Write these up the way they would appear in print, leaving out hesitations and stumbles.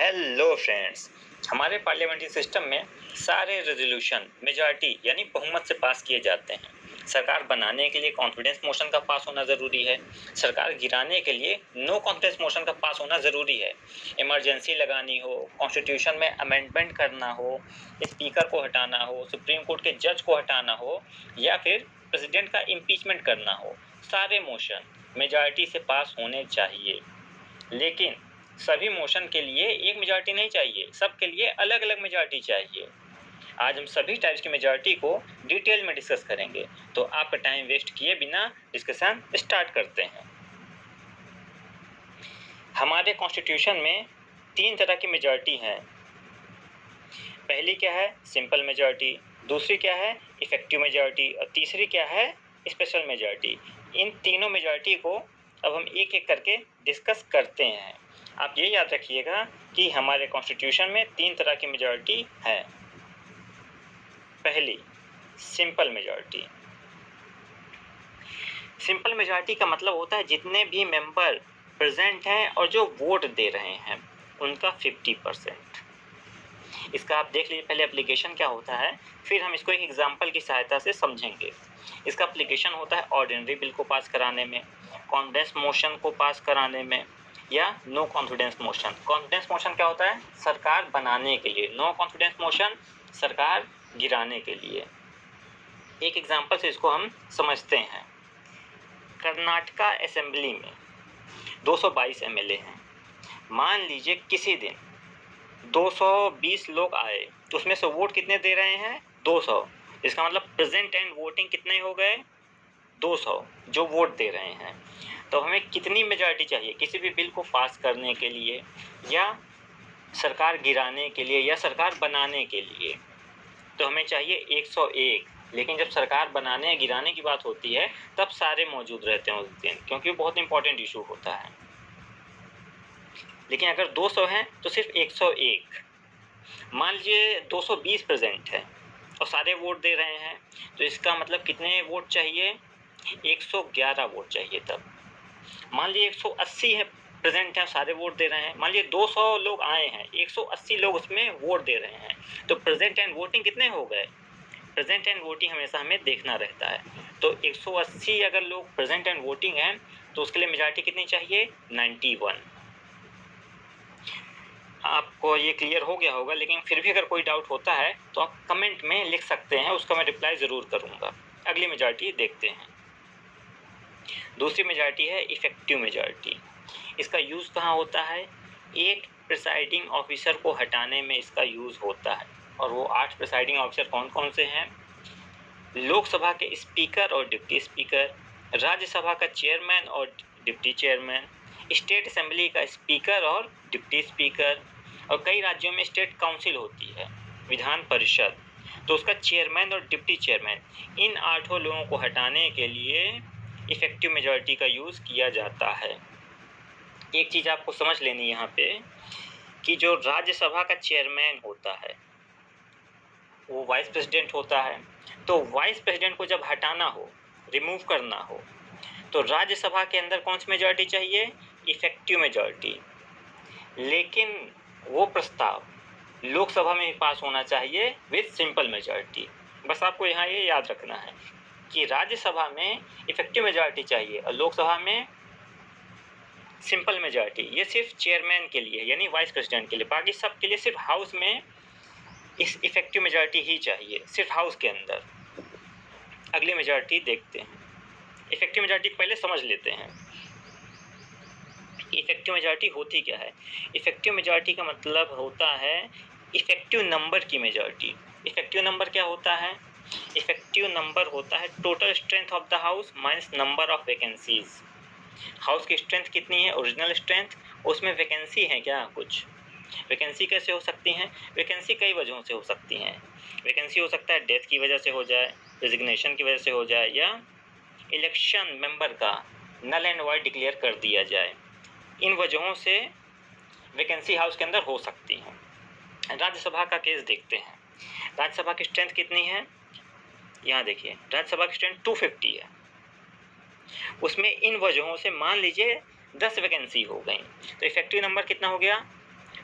Hello friends, हमारे parliamentary system में सारे रेजोल्यूशन मेजॉरिटी यानी बहुमत से पास किए जाते हैं। सरकार बनाने के लिए कॉन्फिडेंस मोशन का पास होना ज़रूरी है। सरकार गिराने के लिए नो कॉन्फिडेंस मोशन का पास होना ज़रूरी है। इमरजेंसी लगानी हो, कॉन्स्टिट्यूशन में अमेंडमेंट करना हो, स्पीकर को हटाना हो, सुप्रीम कोर्ट के जज को हटाना हो या फिर प्रेसिडेंट का इम्पीचमेंट करना हो, सारे मोशन मेजॉरिटी से पास होने चाहिए। लेकिन सभी मोशन के लिए एक मेजॉरिटी नहीं चाहिए, सबके लिए अलग अलग मेजॉरिटी चाहिए। आज हम सभी टाइप्स की मेजॉरिटी को डिटेल में डिस्कस करेंगे, तो आपका टाइम वेस्ट किए बिना डिस्कशन स्टार्ट करते हैं। हमारे कॉन्स्टिट्यूशन में 3 तरह की मेजॉरिटी हैं। पहली क्या है? Simple majority. दूसरी क्या है? Effective majority. और तीसरी क्या है? Special majority. इन तीनों मेजॉरिटी को अब हम एक एक करके डिस्कस करते हैं। आप ये याद रखिएगा कि हमारे कॉन्स्टिट्यूशन में 3 तरह की मेजॉरिटी है। पहली, सिंपल मेजॉरिटी। सिंपल मेजॉरिटी का मतलब होता है जितने भी मेंबर प्रेजेंट हैं और जो वोट दे रहे हैं उनका 50%। इसका आप देख लीजिए पहले एप्लीकेशन क्या होता है, फिर हम इसको एक एग्जाम्पल की सहायता से समझेंगे। इसका एप्लीकेशन होता है ऑर्डिनरी बिल को पास कराने में, कॉन्फिडेंस मोशन को पास कराने में या no confidence motion. Confidence motion क्या होता है? सरकार बनाने के लिए। नो कॉन्फिडेंस मोशन सरकार गिराने के लिए। एक एग्जाम्पल से इसको हम समझते हैं। कर्नाटका असेंबली में 222 एमएलए हैं। मान लीजिए किसी दिन 220 लोग आए तो उसमें से वोट कितने दे रहे हैं? 200। इसका मतलब प्रेजेंट एंड वोटिंग कितने हो गए? 200 जो वोट दे रहे हैं। तो हमें कितनी मेजॉरिटी चाहिए किसी भी बिल को पास करने के लिए या सरकार गिराने के लिए या सरकार बनाने के लिए? तो हमें चाहिए 101। लेकिन जब सरकार बनाने गिराने की बात होती है तब सारे मौजूद रहते हैं उस दिन, क्योंकि बहुत इंपॉर्टेंट इशू होता है। लेकिन अगर 200 हैं तो सिर्फ 101। मान लीजिए 220 प्रेजेंट है और सारे वोट दे रहे हैं, तो इसका मतलब कितने वोट चाहिए? 111 वोट चाहिए। तब मान लीजिए 180 है प्रेजेंट है, सारे वोट दे रहे हैं। मान लीजिए 200 लोग आए हैं, 180 लोग उसमें वोट दे रहे हैं, तो प्रेजेंट एंड वोटिंग कितने हो गए? प्रेजेंट एंड वोटिंग हमेशा हमें देखना रहता है। तो 180 अगर लोग प्रेजेंट एंड वोटिंग हैं तो उसके लिए मेजॉरिटी कितनी चाहिए? 91। आपको ये क्लियर हो गया होगा, लेकिन फिर भी अगर कोई डाउट होता है तो आप कमेंट में लिख सकते हैं, उसका मैं रिप्लाई ज़रूर करूँगा। अगली मेजॉरिटी देखते हैं। दूसरी मेजॉरिटी है इफेक्टिव मेजॉरिटी। इसका यूज़ कहाँ होता है? एक प्रिसाइडिंग ऑफिसर को हटाने में इसका यूज़ होता है। और वो 8 प्रिसाइडिंग ऑफिसर कौन कौन से हैं? लोकसभा के स्पीकर और डिप्टी स्पीकर, राज्यसभा का चेयरमैन और डिप्टी चेयरमैन, स्टेट असेंबली का स्पीकर और डिप्टी स्पीकर, और कई राज्यों में स्टेट काउंसिल होती है, विधान परिषद, तो उसका चेयरमैन और डिप्टी चेयरमैन। इन 8 लोगों को हटाने के लिए इफेक्टिव मेजॉरिटी का यूज़ किया जाता है। एक चीज़ आपको समझ लेनी यहाँ पे कि जो राज्यसभा का चेयरमैन होता है वो वाइस प्रेसिडेंट होता है। तो वाइस प्रेसिडेंट को जब हटाना हो, रिमूव करना हो, तो राज्यसभा के अंदर कौन सी मेजॉरिटी चाहिए? Effective majority. लेकिन वो प्रस्ताव लोकसभा में ही पास होना चाहिए विद सिंपल मेजॉरिटी। बस आपको यहाँ ये याद रखना है कि राज्यसभा में इफेक्टिव मेजॉरिटी चाहिए और लोकसभा में सिंपल मेजॉरिटी। ये सिर्फ चेयरमैन के लिए यानी वाइस प्रेसिडेंट के लिए, बाकी सब के लिए सिर्फ हाउस में इस इफेक्टिव मेजॉरिटी ही चाहिए, सिर्फ हाउस के अंदर। अगली मेजॉरिटी देखते हैं। इफेक्टिव मेजॉरिटी पहले समझ लेते हैं। इफेक्टिव मेजॉरिटी होती क्या है? इफेक्टिव मेजॉरिटी का मतलब होता है इफेक्टिव नंबर की मेजॉरिटी। इफेक्टिव नंबर क्या होता है? इफेक्टिव नंबर होता है total strength of the house minus number of vacancies. House की स्ट्रेंथ कितनी है? ओरिजिनल स्ट्रेंथ, उसमें वैकेंसी है क्या? कुछ वैकेंसी कैसे हो सकती हैं? वैकेंसी कई वजहों से हो सकती हैं। वैकेंसी हो सकता है डेथ की वजह से हो जाए, रेजिग्नेशन की वजह से हो जाए, या इलेक्शन मेंबर का नल एंड वॉइड डिक्लेयर कर दिया जाए। इन वजहों से वैकेंसी हाउस के अंदर हो सकती हैं। राज्यसभा का केस देखते हैं। राज्यसभा की स्ट्रेंथ कितनी है? यहाँ देखिए, राज्यसभा की स्ट्रेंथ 250 है। उसमें इन वजहों से मान लीजिए 10 वैकेंसी हो गई, तो इफेक्टिव नंबर कितना हो गया?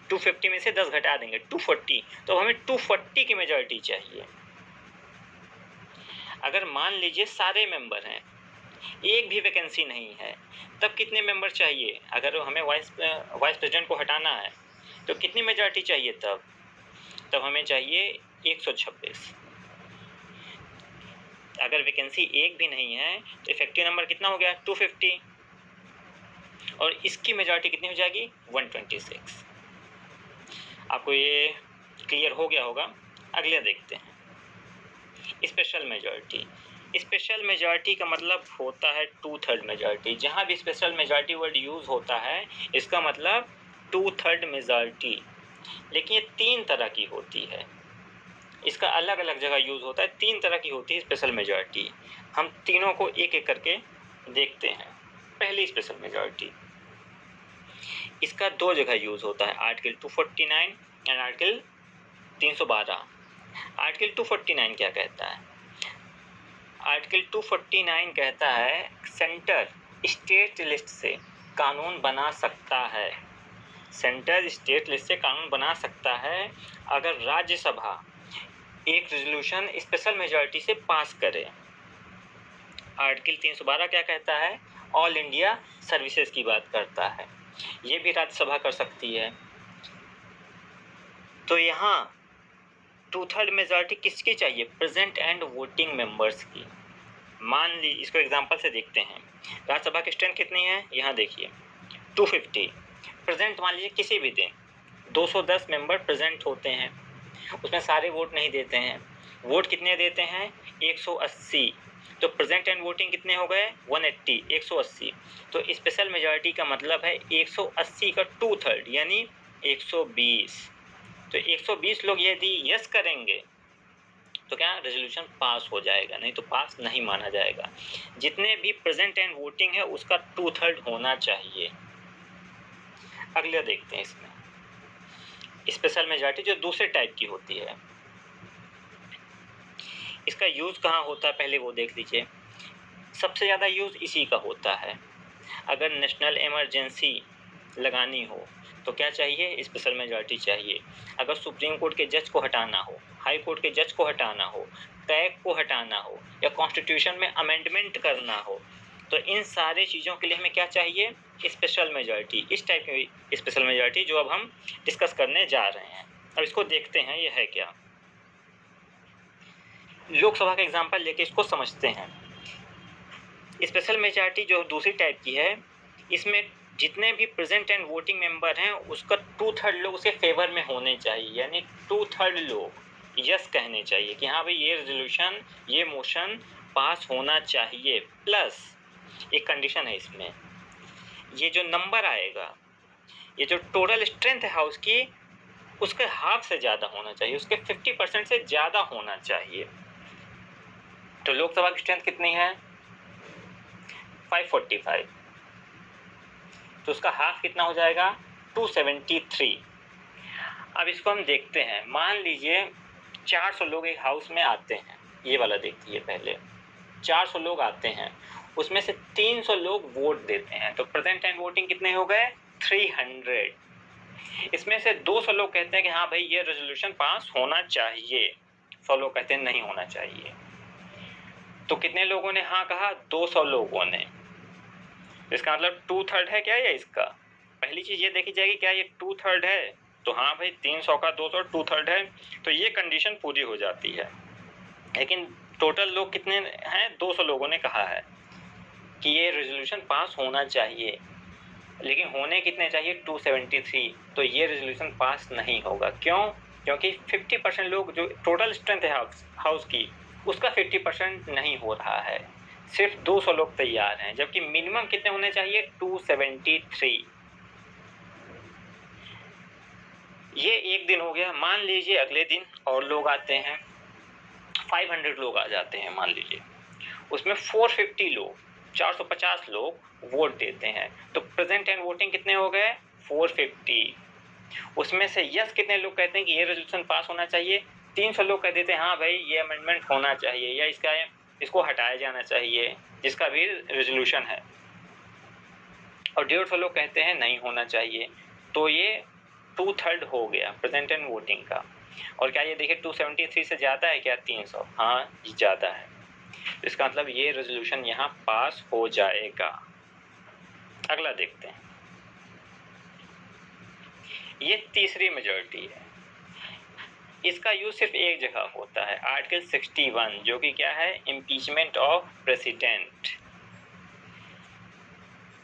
250 में से 10 घटा देंगे 240, तो हमें 240 की मेजॉरिटी चाहिए। अगर मान लीजिए सारे मेंबर हैं, एक भी वैकेंसी नहीं है, तब कितने मेंबर चाहिए? अगर हमें वाइस प्रेसिडेंट को हटाना है तो कितनी मेजॉरिटी चाहिए? तब हमें चाहिए 126। अगर वैकेंसी एक भी नहीं है तो इफेक्टिव नंबर कितना हो गया? 250, और इसकी मेजॉरिटी कितनी हो जाएगी? 126। आपको ये क्लियर हो गया होगा। अगले देखते हैं, स्पेशल मेजॉरिटी। स्पेशल मेजॉरिटी का मतलब होता है 2/3 मेजॉरिटी। जहाँ भी स्पेशल मेजॉरिटी वर्ड यूज़ होता है इसका मतलब 2/3 मेजॉरिटी। लेकिन ये 3 तरह की होती है, इसका अलग अलग जगह यूज़ होता है। 3 तरह की होती है स्पेशल मेजॉरिटी। हम तीनों को एक एक करके देखते हैं। पहली स्पेशल मेजॉरिटी, इसका 2 जगह यूज़ होता है, आर्टिकल 249 एंड आर्टिकल 312। आर्टिकल 249 क्या कहता है? आर्टिकल 249 कहता है सेंटर स्टेट लिस्ट से कानून बना सकता है। सेंटर स्टेट लिस्ट से कानून बना सकता है अगर राज्यसभा एक रेजोल्यूशन स्पेशल मेजॉरिटी से पास करे। आर्टिकल 312 क्या कहता है? ऑल इंडिया सर्विसेज की बात करता है, ये भी राज्यसभा कर सकती है। तो यहाँ 2/3 मेजॉरिटी किसकी चाहिए? प्रेजेंट एंड वोटिंग मेंबर्स की। मान ली, इसको एग्जांपल से देखते हैं। राज्यसभा की स्ट्रेंथ कितनी है? यहाँ देखिए 250। प्रेजेंट मान लीजिए किसी भी दिन 210 मेंबर प्रेजेंट होते हैं, उसमें सारे वोट नहीं देते हैं। वोट कितने देते हैं? 180। तो प्रेजेंट एंड वोटिंग कितने हो गए? 180, 180। तो स्पेशल मेजॉरिटी का मतलब है 180 का 2/3 यानी 120। तो 120 लोग यदि यस करेंगे तो क्या रेजोल्यूशन पास हो जाएगा, नहीं तो पास नहीं माना जाएगा। जितने भी प्रेजेंट एंड वोटिंग है उसका 2/3 होना चाहिए। अगला देखते हैं इसमें स्पेशल मेजॉरिटी जो दूसरे टाइप की होती है। इसका यूज़ कहाँ होता है पहले वो देख लीजिए। सबसे ज़्यादा यूज़ इसी का होता है। अगर नेशनल इमरजेंसी लगानी हो तो क्या चाहिए? स्पेशल मेजॉरिटी चाहिए। अगर सुप्रीम कोर्ट के जज को हटाना हो, हाई कोर्ट के जज को हटाना हो, टैग को हटाना हो या कॉन्स्टिट्यूशन में अमेंडमेंट करना हो, तो इन सारे चीज़ों के लिए हमें क्या चाहिए? Special majority. इस टाइप की स्पेशल मेजॉरिटी जो अब हम डिस्कस करने जा रहे हैं। अब इसको देखते हैं ये है क्या। लोकसभा का एग्जाम्पल लेके इसको समझते हैं। स्पेशल मेजॉरिटी जो दूसरी टाइप की है, इसमें जितने भी प्रेजेंट एंड वोटिंग मेंबर हैं उसका 2/3 लोग उसके फेवर में होने चाहिए, यानी 2/3 लोग यस कहने चाहिए कि हाँ भाई ये रेजोल्यूशन, ये मोशन पास होना चाहिए। प्लस एक कंडीशन है इसमें, ये जो नंबर आएगा, ये जो टोटल स्ट्रेंथ है हाउस की, उसके हाफ से ज़्यादा होना चाहिए, उसके 50% से ज़्यादा होना चाहिए। तो लोकसभा की स्ट्रेंथ कितनी है? 545। तो उसका हाफ कितना हो जाएगा? 273। अब इसको हम देखते हैं। मान लीजिए 400 लोग एक हाउस में आते हैं, ये वाला देखिए पहले। 400 लोग आते हैं, उसमें से 300 लोग वोट देते हैं, तो प्रेजेंट एंड वोटिंग कितने हो गए? 300। इसमें से 200 लोग कहते हैं कि हाँ भाई ये रेजोल्यूशन पास होना चाहिए, 100 लोग कहते हैं नहीं होना चाहिए। तो कितने लोगों ने हाँ कहा? 200 लोगों ने। इसका मतलब 2/3 है क्या ये इसका? पहली चीज ये देखी जाएगी क्या ये 2/3 है? तो हाँ भाई 300 का 200 2/3 है, तो ये कंडीशन पूरी हो जाती है। लेकिन टोटल लोग कितने हैं? 200 लोगों ने कहा है कि ये रेजोल्यूशन पास होना चाहिए, लेकिन होने कितने चाहिए? 273। तो ये रेजोल्यूशन पास नहीं होगा। क्यों? क्योंकि 50% लोग, जो टोटल स्ट्रेंथ है हाउस की, उसका 50% नहीं हो रहा है, सिर्फ 200 लोग तैयार हैं, जबकि मिनिमम कितने होने चाहिए? 273। ये एक दिन हो गया। मान लीजिए अगले दिन और लोग आते हैं, 500 लोग आ जाते हैं मान लीजिए, उसमें 450 लोग, 450 लोग वोट देते हैं, तो प्रेजेंट एंड वोटिंग कितने हो गए? 450। उसमें से यस कितने लोग कहते हैं कि ये रेजोल्यूशन पास होना चाहिए? 300 लोग कह देते हैं हाँ भाई ये अमेंडमेंट होना चाहिए या इसको हटाया जाना चाहिए, जिसका भी रेजोल्यूशन है, और 150 लोग कहते हैं नहीं होना चाहिए। तो ये 2/3 हो गया प्रेजेंट एंड वोटिंग का। और क्या ये देखिए 273 से ज़्यादा है क्या 300? हाँ ये ज़्यादा है, इसका मतलब ये रेजोल्यूशन यहाँ पास हो जाएगा। अगला देखते हैं, ये तीसरी मेजॉरिटी है। इसका यूज सिर्फ एक जगह होता है, आर्टिकल 61, जो कि क्या है, impeachment of president.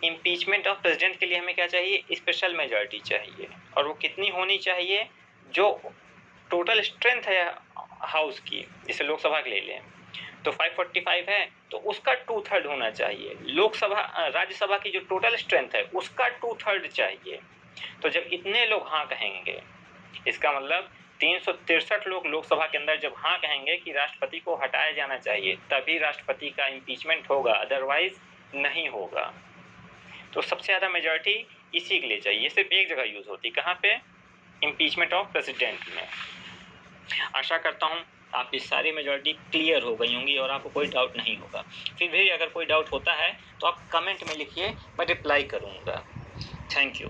Impeachment of president के लिए हमें क्या चाहिए, स्पेशल मेजॉरिटी चाहिए। और वो कितनी होनी चाहिए, जो टोटल स्ट्रेंथ है हाउस की, जैसे लोकसभा के ले लें तो 545 है, तो उसका 2/3 होना चाहिए। लोकसभा राज्यसभा की जो टोटल स्ट्रेंथ है उसका 2/3 चाहिए। तो जब इतने लोग हाँ कहेंगे, इसका मतलब 363 लोग लोकसभा के अंदर जब हाँ कहेंगे कि राष्ट्रपति को हटाया जाना चाहिए, तभी राष्ट्रपति का इम्पीचमेंट होगा, अदरवाइज नहीं होगा। तो सबसे ज़्यादा मेजॉरिटी इसी के लिए चाहिए। सिर्फ एक जगह यूज होती, कहाँ पे, इम्पीचमेंट ऑफ प्रेसिडेंट में। आशा करता हूँ आपकी सारी मेजॉरिटी क्लियर हो गई होंगी और आपको कोई डाउट नहीं होगा। फिर भी अगर कोई डाउट होता है तो आप कमेंट में लिखिए, मैं रिप्लाई करूँगा। Thank you.